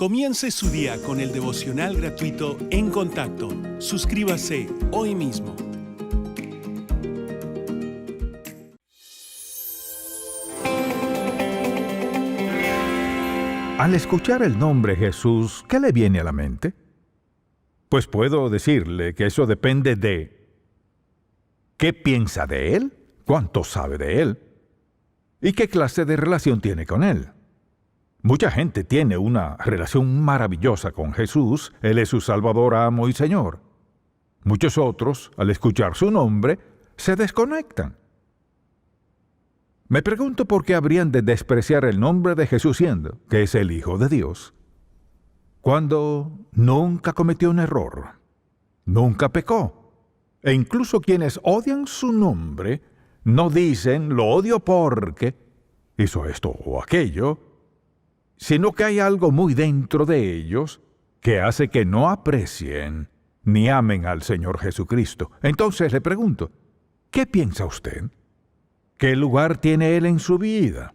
Comience su día con el devocional gratuito En Contacto. Suscríbase hoy mismo. Al escuchar el nombre Jesús, ¿qué le viene a la mente? Pues puedo decirle que eso depende de qué piensa de Él, cuánto sabe de Él y qué clase de relación tiene con Él. Mucha gente tiene una relación maravillosa con Jesús. Él es su Salvador, amo y Señor. Muchos otros, al escuchar su nombre, se desconectan. Me pregunto por qué habrían de despreciar el nombre de Jesús siendo que es el Hijo de Dios, cuando nunca cometió un error, nunca pecó. E incluso quienes odian su nombre no dicen lo odio porque hizo esto o aquello, sino que hay algo muy dentro de ellos que hace que no aprecien ni amen al Señor Jesucristo. Entonces le pregunto, ¿qué piensa usted? ¿Qué lugar tiene Él en su vida?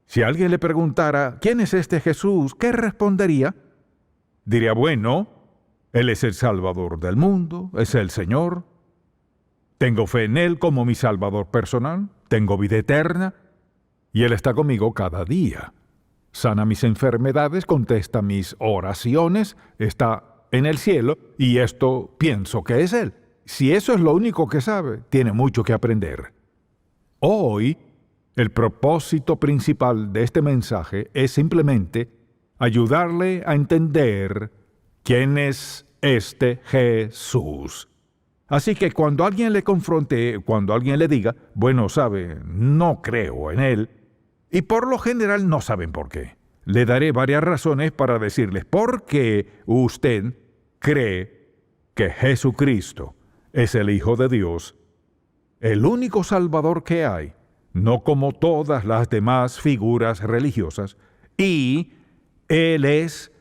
Si alguien le preguntara, ¿quién es este Jesús?, ¿qué respondería? Diría, bueno, Él es el Salvador del mundo, es el Señor. Tengo fe en Él como mi Salvador personal, tengo vida eterna, y Él está conmigo cada día. Sana mis enfermedades, contesta mis oraciones, está en el cielo, y esto pienso que es Él. Si eso es lo único que sabe, tiene mucho que aprender. Hoy, el propósito principal de este mensaje es simplemente ayudarle a entender quién es este Jesús. Así que cuando alguien le confronte, cuando alguien le diga, bueno, sabe, no creo en Él, y por lo general no saben por qué, le daré varias razones para decirles por qué usted cree que Jesucristo es el Hijo de Dios, el único Salvador que hay, no como todas las demás figuras religiosas, y Él es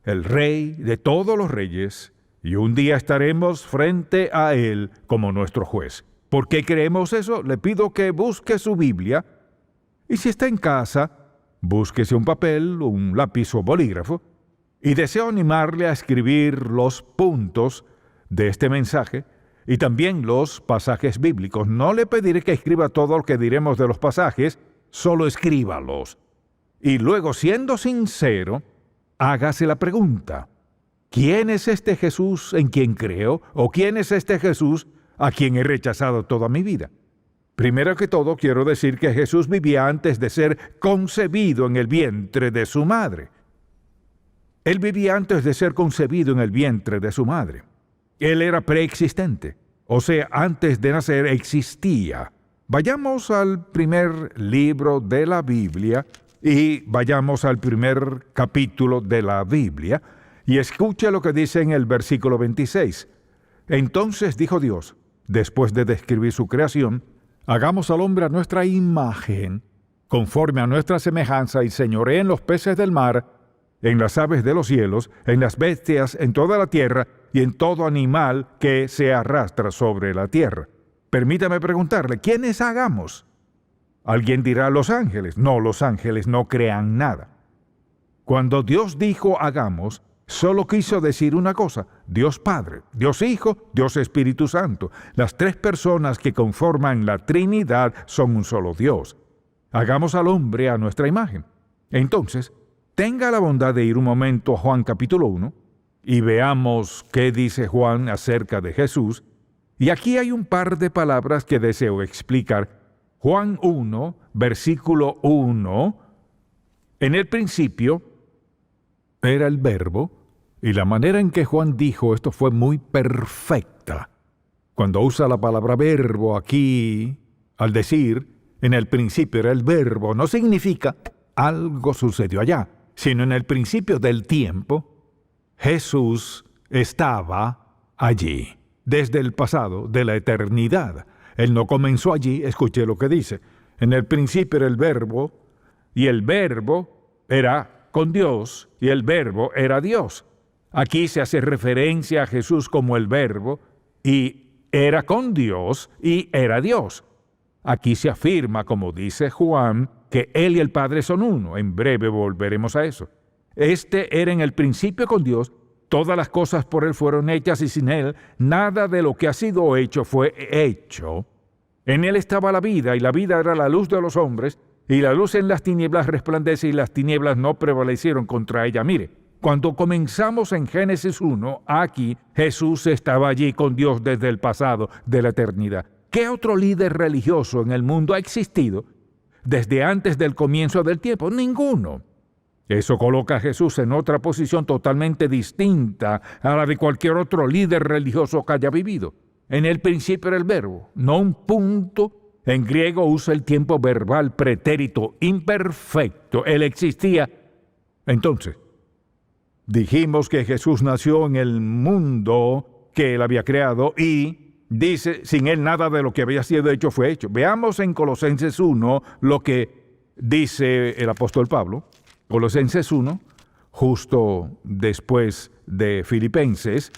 el Rey de todos los reyes, y un día estaremos frente a Él como nuestro juez. ¿Por qué creemos eso? Le pido que busque su Biblia, y si está en casa, búsquese un papel, un lápiz o bolígrafo, y deseo animarle a escribir los puntos de este mensaje y también los pasajes bíblicos. No le pediré que escriba todo lo que diremos de los pasajes, solo escríbalos. Y luego, siendo sincero, hágase la pregunta, ¿quién es este Jesús en quien creo? ¿O quién es este Jesús a quien he rechazado toda mi vida? Primero que todo, quiero decir que Jesús vivía antes de ser concebido en el vientre de su madre. Él vivía antes de ser concebido en el vientre de su madre. Él era preexistente, o sea, antes de nacer existía. Vayamos al primer libro de la Biblia y vayamos al primer capítulo de la Biblia y escuche lo que dice en el versículo 26. Entonces dijo Dios, después de describir su creación, hagamos al hombre a nuestra imagen, conforme a nuestra semejanza, y señoree en los peces del mar, en las aves de los cielos, en las bestias, en toda la tierra, y en todo animal que se arrastra sobre la tierra. Permítame preguntarle, ¿quiénes hagamos? Alguien dirá los ángeles. No, los ángeles no crean nada. Cuando Dios dijo hagamos, solo quiso decir una cosa, Dios Padre, Dios Hijo, Dios Espíritu Santo. Las tres personas que conforman la Trinidad son un solo Dios. Hagamos al hombre a nuestra imagen. Entonces, tenga la bondad de ir un momento a Juan capítulo 1 y veamos qué dice Juan acerca de Jesús. Y aquí hay un par de palabras que deseo explicar. Juan 1, versículo 1, en el principio era el Verbo, y la manera en que Juan dijo esto fue muy perfecta. Cuando usa la palabra verbo aquí, al decir, en el principio era el Verbo, no significa algo sucedió allá, sino en el principio del tiempo, Jesús estaba allí, desde el pasado, de la eternidad. Él no comenzó allí, escuche lo que dice. En el principio era el Verbo, y el Verbo era con Dios, y el Verbo era Dios. Aquí se hace referencia a Jesús como el Verbo, y era con Dios, y era Dios. Aquí se afirma, como dice Juan, que Él y el Padre son uno. En breve volveremos a eso. Este era en el principio con Dios. Todas las cosas por Él fueron hechas y sin Él nada de lo que ha sido hecho fue hecho. En Él estaba la vida y la vida era la luz de los hombres y la luz en las tinieblas resplandece y las tinieblas no prevalecieron contra ella. Mire, cuando comenzamos en Génesis 1, aquí Jesús estaba allí con Dios desde el pasado de la eternidad. ¿Qué otro líder religioso en el mundo ha existido desde antes del comienzo del tiempo? Ninguno. Eso coloca a Jesús en otra posición totalmente distinta a la de cualquier otro líder religioso que haya vivido. En el principio era el verbo, no un punto. En griego usa el tiempo verbal pretérito imperfecto. Él existía. Entonces, dijimos que Jesús nació en el mundo que Él había creado y dice, sin Él nada de lo que había sido hecho fue hecho. Veamos en Colosenses 1 lo que dice el apóstol Pablo. Colosenses 1, justo después de Filipenses,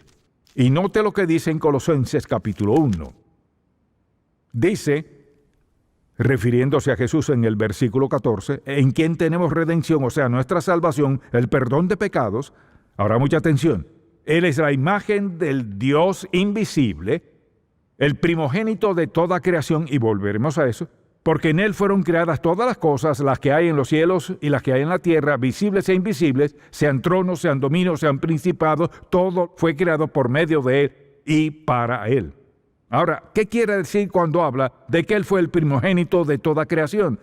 y note lo que dice en Colosenses capítulo 1. Dice, refiriéndose a Jesús en el versículo 14, en quien tenemos redención, o sea, nuestra salvación, el perdón de pecados. Ahora mucha atención, Él es la imagen del Dios invisible, el primogénito de toda creación, y volveremos a eso, porque en Él fueron creadas todas las cosas, las que hay en los cielos y las que hay en la tierra, visibles e invisibles, sean tronos, sean dominios, sean principados, todo fue creado por medio de Él y para Él. Ahora, ¿qué quiere decir cuando habla de que Él fue el primogénito de toda creación?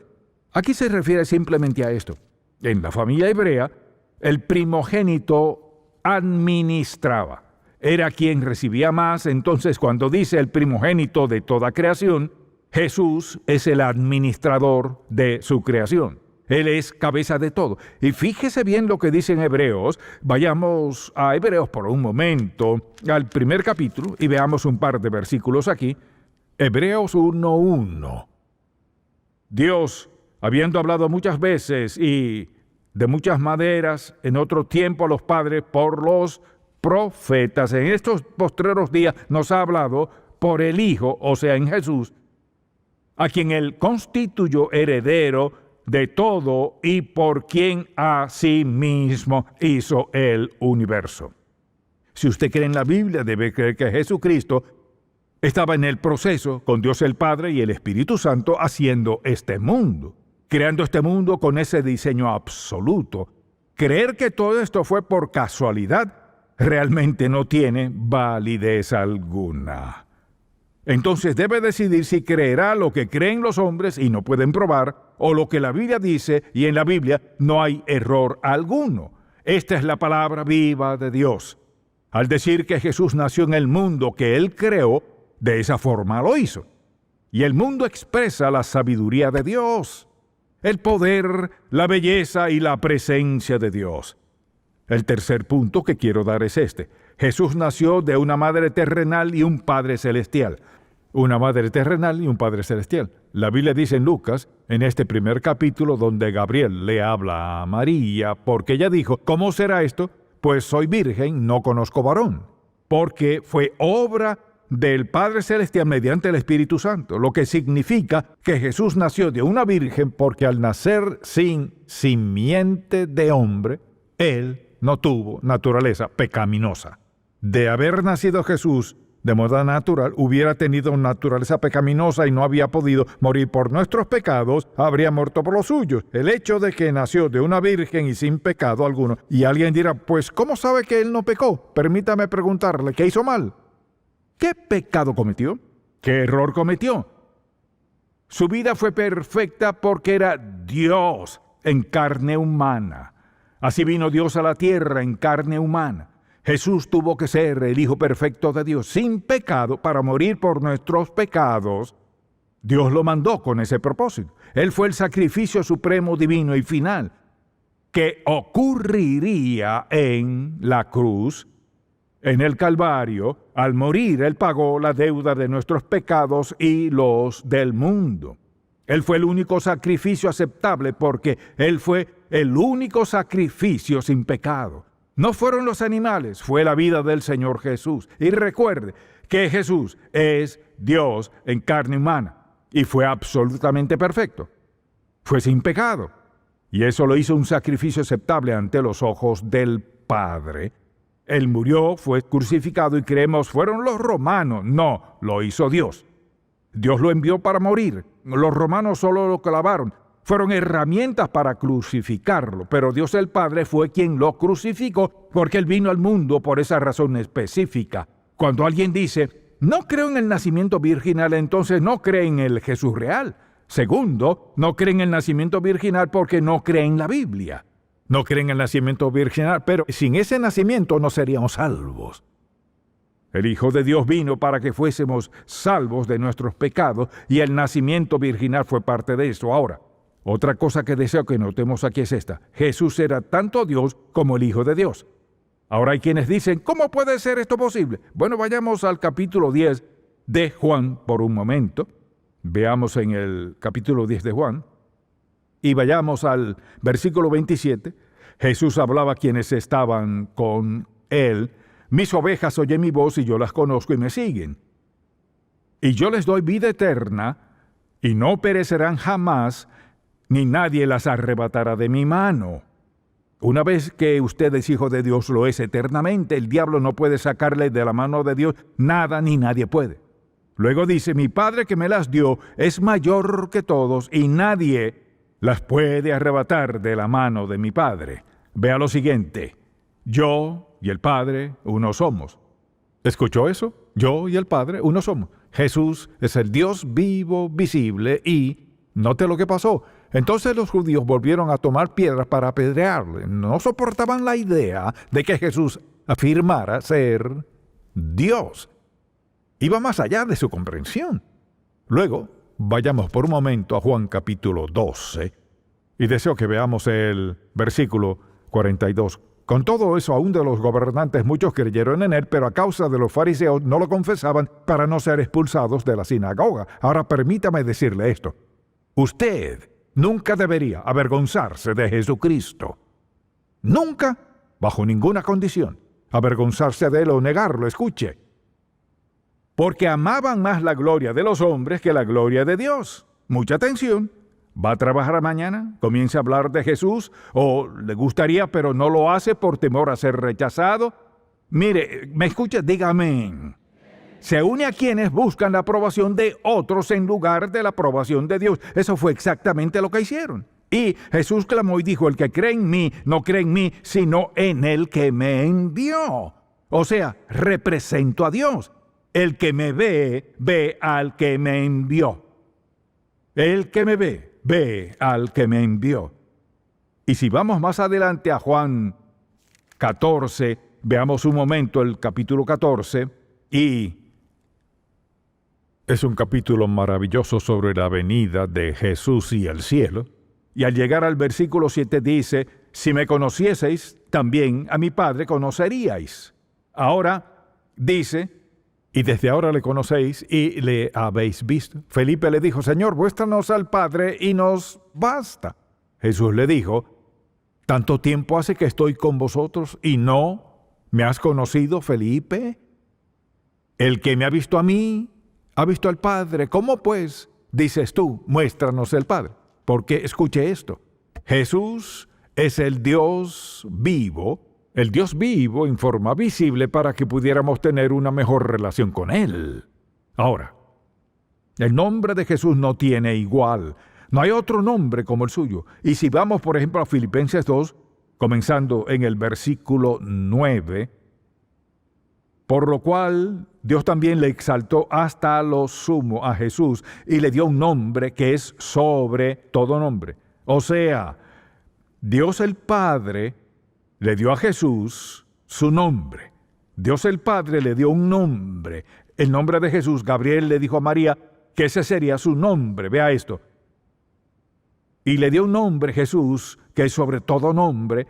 Aquí se refiere simplemente a esto. En la familia hebrea, el primogénito administraba. Era quien recibía más. Entonces, cuando dice el primogénito de toda creación, Jesús es el administrador de su creación. Él es cabeza de todo. Y fíjese bien lo que dice en Hebreos. Vayamos a Hebreos por un momento, al primer capítulo, y veamos un par de versículos aquí. Hebreos 1:1. Dios, habiendo hablado muchas veces y de muchas maneras en otro tiempo a los padres por los profetas, en estos postreros días nos ha hablado por el Hijo, o sea, en Jesús, a quien Él constituyó heredero de todo y por quien asimismo hizo el universo. Si usted cree en la Biblia, debe creer que Jesucristo estaba en el proceso con Dios el Padre y el Espíritu Santo haciendo este mundo, creando este mundo con ese diseño absoluto. Creer que todo esto fue por casualidad realmente no tiene validez alguna. Entonces debe decidir si creerá lo que creen los hombres y no pueden probar, o lo que la Biblia dice, y en la Biblia no hay error alguno. Esta es la palabra viva de Dios. Al decir que Jesús nació en el mundo que Él creó, de esa forma lo hizo. Y el mundo expresa la sabiduría de Dios, el poder, la belleza y la presencia de Dios. El tercer punto que quiero dar es este. Jesús nació de una madre terrenal y un padre celestial. Una madre terrenal y un padre celestial. La Biblia dice en Lucas, en este primer capítulo, donde Gabriel le habla a María, porque ella dijo, ¿cómo será esto? Pues soy virgen, no conozco varón. Porque fue obra del Padre Celestial mediante el Espíritu Santo, lo que significa que Jesús nació de una virgen porque al nacer sin simiente de hombre, Él no tuvo naturaleza pecaminosa. De haber nacido Jesús de modo natural, hubiera tenido naturaleza pecaminosa y no había podido morir por nuestros pecados, habría muerto por los suyos. El hecho de que nació de una virgen y sin pecado alguno, y alguien dirá, pues, ¿cómo sabe que él no pecó? Permítame preguntarle, ¿qué hizo mal? ¿Qué pecado cometió? ¿Qué error cometió? Su vida fue perfecta porque era Dios en carne humana. Así vino Dios a la tierra en carne humana. Jesús tuvo que ser el Hijo perfecto de Dios, sin pecado, para morir por nuestros pecados. Dios lo mandó con ese propósito. Él fue el sacrificio supremo, divino y final que ocurriría en la cruz, en el Calvario. Al morir, Él pagó la deuda de nuestros pecados y los del mundo. Él fue el único sacrificio aceptable porque Él fue el único sacrificio sin pecado. No fueron los animales, fue la vida del Señor Jesús. Y recuerde que Jesús es Dios en carne humana y fue absolutamente perfecto. Fue sin pecado. y eso lo hizo un sacrificio aceptable ante los ojos del Padre. Él murió, fue crucificado y creemos fueron los romanos. No, lo hizo Dios. Dios lo envió para morir. Los romanos solo lo clavaron. Fueron herramientas para crucificarlo, pero Dios el Padre fue quien lo crucificó porque Él vino al mundo por esa razón específica. Cuando alguien dice, no creo en el nacimiento virginal, entonces no cree en el Jesús real. Segundo, no cree en el nacimiento virginal porque no cree en la Biblia. No cree en el nacimiento virginal, pero sin ese nacimiento no seríamos salvos. El Hijo de Dios vino para que fuésemos salvos de nuestros pecados y el nacimiento virginal fue parte de eso. Ahora, otra cosa que deseo que notemos aquí es esta. Jesús era tanto Dios como el Hijo de Dios. Ahora hay quienes dicen, ¿cómo puede ser esto posible? Bueno, vayamos al capítulo 10 de Juan por un momento. Veamos en el capítulo 10 de Juan. Y vayamos al versículo 27. Jesús hablaba a quienes estaban con Él. Mis ovejas oyen mi voz y yo las conozco y me siguen. Y yo les doy vida eterna y no perecerán jamás, ni nadie las arrebatará de mi mano. Una vez que usted es hijo de Dios, lo es eternamente. El diablo no puede sacarle de la mano de Dios nada ni nadie puede. Luego dice, mi Padre que me las dio es mayor que todos y nadie las puede arrebatar de la mano de mi Padre. Vea lo siguiente, yo y el Padre uno somos. ¿Escuchó eso? Yo y el Padre uno somos. Jesús es el Dios vivo, visible y note lo que pasó. Entonces los judíos volvieron a tomar piedras para apedrearle. No soportaban la idea de que Jesús afirmara ser Dios. Iba más allá de su comprensión. Luego, vayamos por un momento a Juan capítulo 12 y deseo que veamos el versículo 42. Con todo eso, aún de los gobernantes muchos creyeron en él, pero a causa de los fariseos no lo confesaban para no ser expulsados de la sinagoga. Ahora permítame decirle esto. Usted nunca debería avergonzarse de Jesucristo. Nunca, bajo ninguna condición, avergonzarse de él o negarlo. Escuche. Porque amaban más la gloria de los hombres que la gloria de Dios. Mucha atención. ¿Va a trabajar mañana? ¿Comienza a hablar de Jesús? ¿O le gustaría pero no lo hace por temor a ser rechazado? Mire, ¿me escucha? Dígame. Se une a quienes buscan la aprobación de otros en lugar de la aprobación de Dios. Eso fue exactamente lo que hicieron. Y Jesús clamó y dijo, el que cree en mí, no cree en mí, sino en el que me envió. O sea, represento a Dios. El que me ve, ve al que me envió. El que me ve, ve al que me envió. Y si vamos más adelante a Juan 14, veamos un momento el capítulo 14, y es un capítulo maravilloso sobre la venida de Jesús y el cielo. Y al llegar al versículo 7 dice, si me conocieseis, también a mi Padre conoceríais. Ahora dice, y desde ahora le conocéis y le habéis visto. Felipe le dijo, Señor, muéstranos al Padre y nos basta. Jesús le dijo, ¿tanto tiempo hace que estoy con vosotros y no me has conocido, Felipe? El que me ha visto a mí, ha visto al Padre. ¿Cómo pues dices tú, muéstranos el Padre? Porque escuche esto, Jesús es el Dios vivo en forma visible para que pudiéramos tener una mejor relación con Él. Ahora, el nombre de Jesús no tiene igual. No hay otro nombre como el suyo. Y si vamos, por ejemplo, a Filipenses 2, comenzando en el versículo 9, por lo cual Dios también le exaltó hasta lo sumo a Jesús y le dio un nombre que es sobre todo nombre. O sea, Dios el Padre le dio a Jesús su nombre. Dios el Padre le dio un nombre. El nombre de Jesús, Gabriel le dijo a María que ese sería su nombre. Vea esto. Y le dio un nombre, Jesús, que es sobre todo nombre,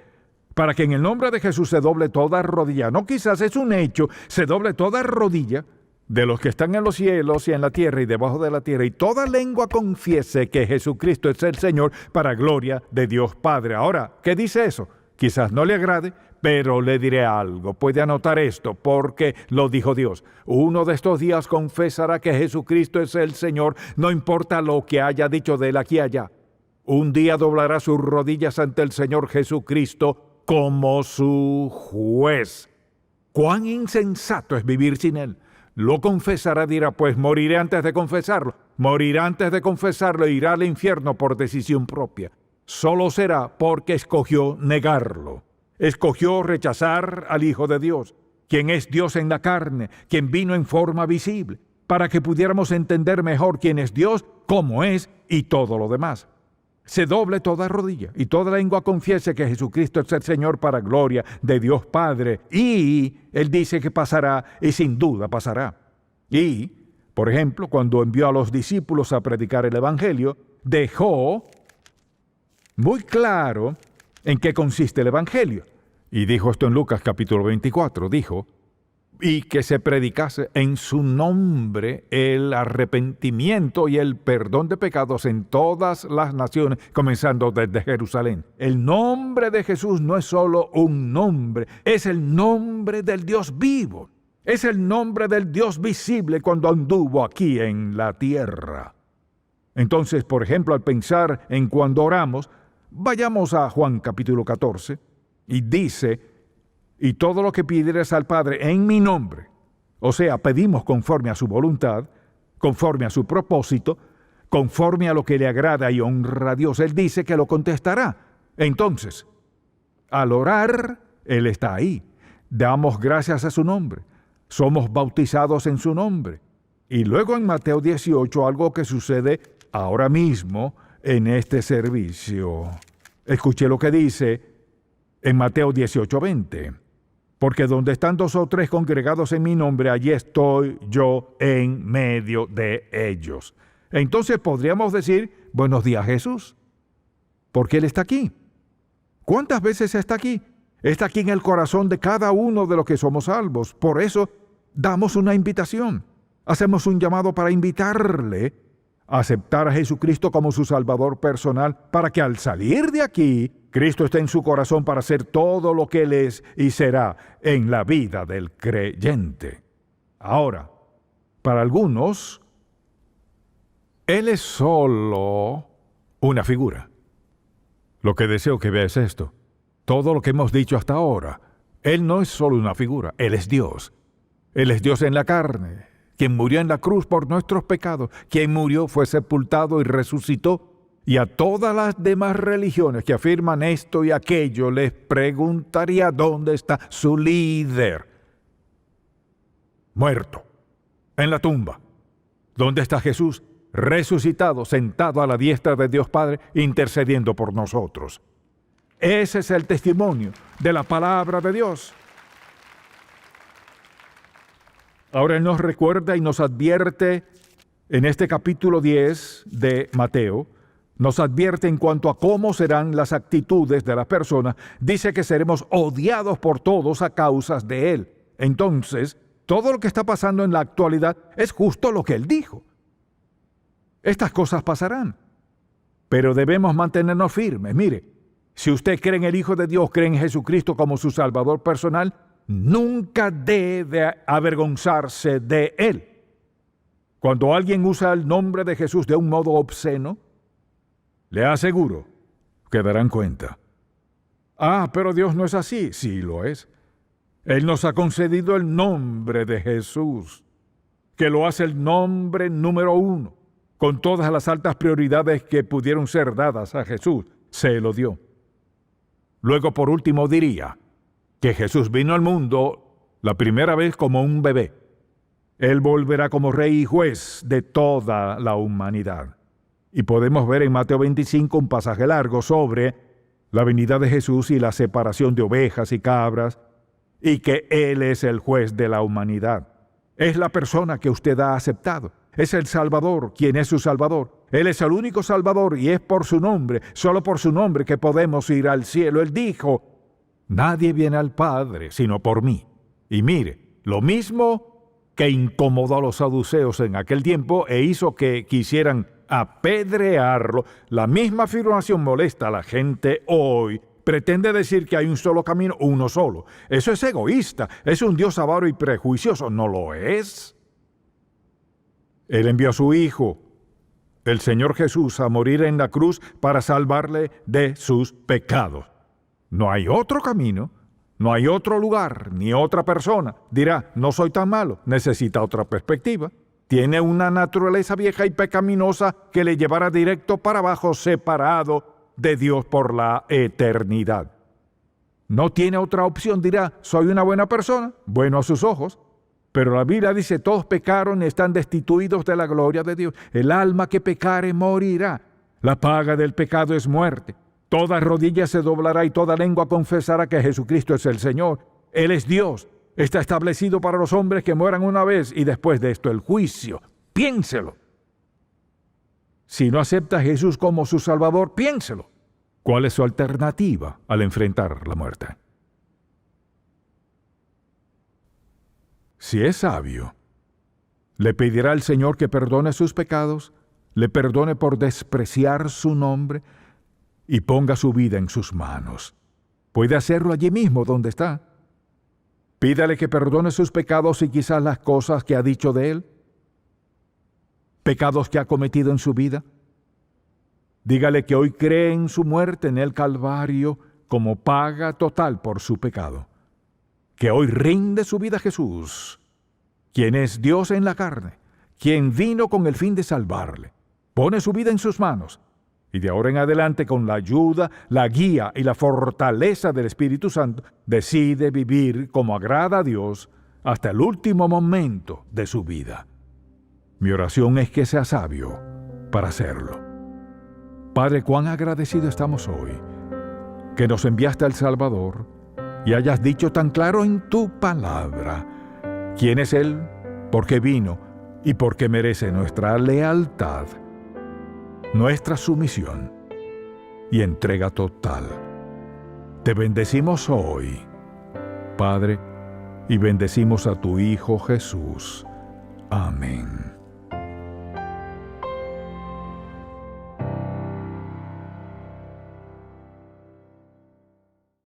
para que en el nombre de Jesús se doble toda rodilla. No quizás es un hecho, se doble toda rodilla de los que están en los cielos y en la tierra y debajo de la tierra, y toda lengua confiese que Jesucristo es el Señor para gloria de Dios Padre. Ahora, ¿qué dice eso? Quizás no le agrade, pero le diré algo. Puede anotar esto, porque lo dijo Dios. Uno de estos días confesará que Jesucristo es el Señor, no importa lo que haya dicho de él aquí y allá. Un día doblará sus rodillas ante el Señor Jesucristo como su juez. ¡Cuán insensato es vivir sin Él! Lo confesará, dirá, pues moriré antes de confesarlo. Morirá antes de confesarlo e irá al infierno por decisión propia. Solo será porque escogió negarlo. Escogió rechazar al Hijo de Dios, quien es Dios en la carne, quien vino en forma visible, para que pudiéramos entender mejor quién es Dios, cómo es y todo lo demás. Se doble toda rodilla y toda lengua confiese que Jesucristo es el Señor para gloria de Dios Padre. Y Él dice que pasará y sin duda pasará. Y, por ejemplo, cuando envió a los discípulos a predicar el Evangelio, dejó muy claro en qué consiste el Evangelio. Y dijo esto en Lucas capítulo 24, dijo, y que se predicase en su nombre el arrepentimiento y el perdón de pecados en todas las naciones, comenzando desde Jerusalén. El nombre de Jesús no es solo un nombre, es el nombre del Dios vivo. Es el nombre del Dios visible cuando anduvo aquí en la tierra. Entonces, por ejemplo, al pensar en cuando oramos, vayamos a Juan capítulo 14 y dice, y todo lo que pidieres al Padre en mi nombre, o sea, pedimos conforme a su voluntad, conforme a su propósito, conforme a lo que le agrada y honra a Dios. Él dice que lo contestará. Entonces, al orar, Él está ahí. Damos gracias a su nombre. Somos bautizados en su nombre. Y luego en Mateo 18, algo que sucede ahora mismo en este servicio. Escuche lo que dice en Mateo 18:20. Porque donde están 2 o 3 congregados en mi nombre, allí estoy yo en medio de ellos. Entonces podríamos decir, buenos días Jesús, porque Él está aquí. ¿Cuántas veces está aquí? Está aquí en el corazón de cada uno de los que somos salvos. Por eso damos una invitación. Hacemos un llamado para invitarle a aceptar a Jesucristo como su Salvador personal, para que al salir de aquí, Cristo esté en su corazón para hacer todo lo que Él es y será en la vida del creyente. Ahora, para algunos, Él es solo una figura. Lo que deseo que veas es esto. Todo lo que hemos dicho hasta ahora, Él no es solo una figura, Él es Dios. Él es Dios en la carne, quien murió en la cruz por nuestros pecados, quien murió, fue sepultado y resucitó. Y a todas las demás religiones que afirman esto y aquello, les preguntaría dónde está su líder. Muerto, en la tumba. ¿Dónde está Jesús? Resucitado, sentado a la diestra de Dios Padre, intercediendo por nosotros. Ese es el testimonio de la palabra de Dios. Ahora Él nos recuerda y nos advierte en este capítulo 10 de Mateo, nos advierte en cuanto a cómo serán las actitudes de las personas. Dice que seremos odiados por todos a causa de Él. Entonces, todo lo que está pasando en la actualidad es justo lo que Él dijo. Estas cosas pasarán, pero debemos mantenernos firmes. Mire, si usted cree en el Hijo de Dios, cree en Jesucristo como su Salvador personal, nunca debe avergonzarse de Él. Cuando alguien usa el nombre de Jesús de un modo obsceno, le aseguro que darán cuenta. Ah, pero Dios no es así. Sí lo es. Él nos ha concedido el nombre de Jesús, que lo hace el nombre número 1, con todas las altas prioridades que pudieron ser dadas a Jesús. Se lo dio. Luego, por último, diría que Jesús vino al mundo la primera vez como un bebé. Él volverá como rey y juez de toda la humanidad. Y podemos ver en Mateo 25 un pasaje largo sobre la venida de Jesús y la separación de ovejas y cabras, y que Él es el juez de la humanidad. Es la persona que usted ha aceptado. Es el Salvador, quien es su Salvador. Él es el único Salvador y es por su nombre, solo por su nombre que podemos ir al cielo. Él dijo, nadie viene al Padre sino por mí. Y mire, lo mismo que incomodó a los saduceos en aquel tiempo e hizo que quisieran apedrearlo, la misma afirmación molesta a la gente hoy. Pretende decir que hay un solo camino, uno solo. Eso es egoísta, es un Dios avaro y prejuicioso. No lo es. Él envió a su Hijo el Señor Jesús a morir en la cruz para salvarle de sus pecados. No hay otro camino, no hay otro lugar, ni otra persona. Dirá, no soy tan malo, necesita otra perspectiva. Tiene una naturaleza vieja y pecaminosa que le llevará directo para abajo, separado de Dios por la eternidad. No tiene otra opción, dirá, soy una buena persona, bueno a sus ojos. Pero la Biblia dice, todos pecaron y están destituidos de la gloria de Dios. El alma que pecare morirá. La paga del pecado es muerte. Toda rodilla se doblará y toda lengua confesará que Jesucristo es el Señor. Él es Dios. Está establecido para los hombres que mueran una vez y después de esto el juicio. Piénselo. Si no acepta a Jesús como su Salvador, piénselo. ¿Cuál es su alternativa al enfrentar la muerte? Si es sabio, le pedirá al Señor que perdone sus pecados, le perdone por despreciar su nombre y ponga su vida en sus manos. Puede hacerlo allí mismo donde está. Pídale que perdone sus pecados y quizás las cosas que ha dicho de él, pecados que ha cometido en su vida. Dígale que hoy cree en su muerte en el Calvario como paga total por su pecado. Que hoy rinde su vida a Jesús, quien es Dios en la carne, quien vino con el fin de salvarle. Pone su vida en sus manos y de ahora en adelante, con la ayuda, la guía y la fortaleza del Espíritu Santo, decide vivir como agrada a Dios hasta el último momento de su vida. Mi oración es que sea sabio para hacerlo. Padre, cuán agradecido estamos hoy que nos enviaste al Salvador y hayas dicho tan claro en tu palabra quién es Él, por qué vino y por qué merece nuestra lealtad, nuestra sumisión y entrega total. Te bendecimos hoy, Padre, y bendecimos a tu Hijo Jesús. Amén.